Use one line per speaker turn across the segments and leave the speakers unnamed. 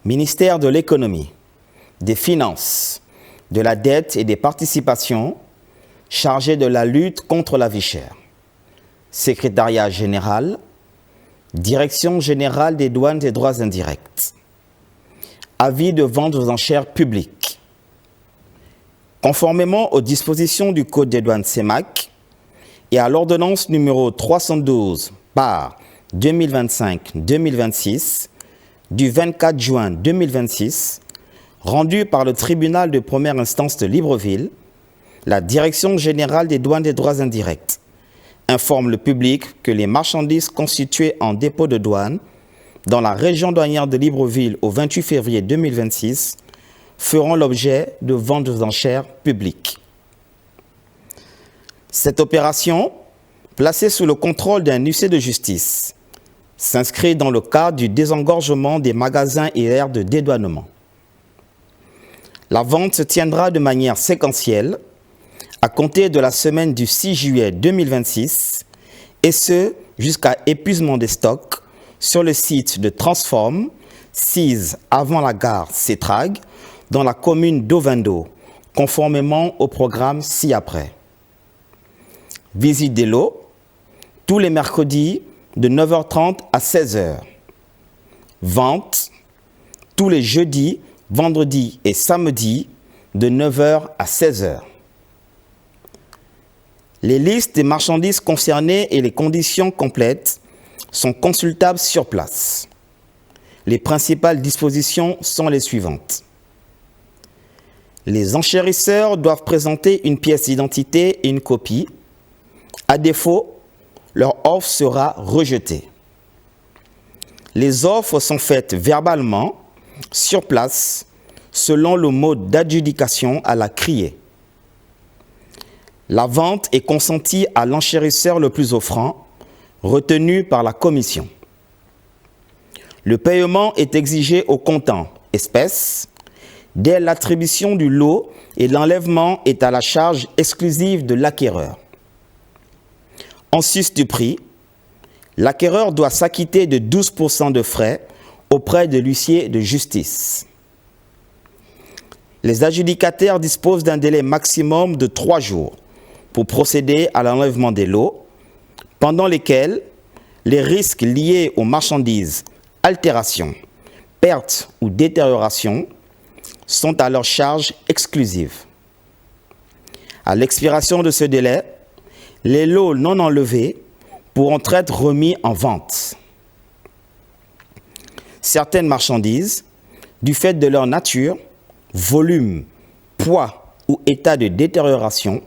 Ministère de l'Économie, des Finances, de la Dette et des Participations, chargé de la lutte contre la vie chère. Secrétariat général, Direction générale des douanes et droits indirects. Avis de vente aux enchères publiques. Conformément aux dispositions du Code des douanes CEMAC et à l'ordonnance numéro 312 par 2025-2026 du 24 juin 2026, rendue par le tribunal de première instance de Libreville, la Direction générale des douanes et droits indirects informe le public que les marchandises constituées en dépôt de douane dans la région douanière de Libreville au 28 février 2026 feront l'objet de ventes aux enchères publiques. Cette opération, placée sous le contrôle d'un huissier de justice, s'inscrit dans le cadre du désengorgement des magasins et aires de dédouanement. La vente se tiendra de manière séquentielle à compter de la semaine du 6 juillet 2026 et ce jusqu'à épuisement des stocks sur le site de Transform, 6 avant la gare Cétrague, dans la commune d'Ovendo, conformément au programme ci-après. Visite des lots, tous les mercredis de 9h30 à 16h. Vente, tous les jeudis, vendredis et samedis de 9h à 16h. Les listes des marchandises concernées et les conditions complètes sont consultables sur place. Les principales dispositions sont les suivantes. Les enchérisseurs doivent présenter une pièce d'identité et une copie. À défaut, leur offre sera rejetée. Les offres sont faites verbalement, sur place, selon le mode d'adjudication à la criée. La vente est consentie à l'enchérisseur le plus offrant, retenu par la commission. Le paiement est exigé au comptant, espèces, dès l'attribution du lot et l'enlèvement est à la charge exclusive de l'acquéreur. En sus du prix, l'acquéreur doit s'acquitter de 12% de frais auprès de l'huissier de justice. Les adjudicataires disposent d'un délai maximum de 3 jours pour procéder à l'enlèvement des lots, pendant lesquels les risques liés aux marchandises, altération, perte ou détérioration sont à leur charge exclusive. À l'expiration de ce délai, les lots non enlevés pourront être remis en vente. Certaines marchandises, du fait de leur nature, volume, poids ou état de détérioration,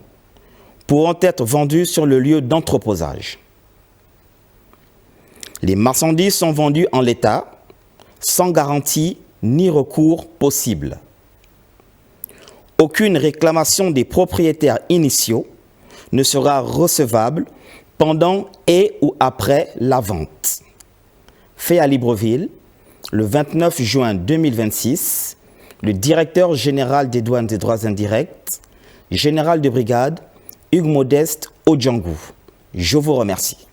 pourront être vendues sur le lieu d'entreposage. Les marchandises sont vendues en l'état, sans garantie ni recours possible. Aucune réclamation des propriétaires initiaux ne sera recevable pendant et ou après la vente. Fait à Libreville, le 29 juin 2026, le directeur général des douanes et droits indirects, général de brigade, Hugues Modeste Odjangou. Je vous remercie.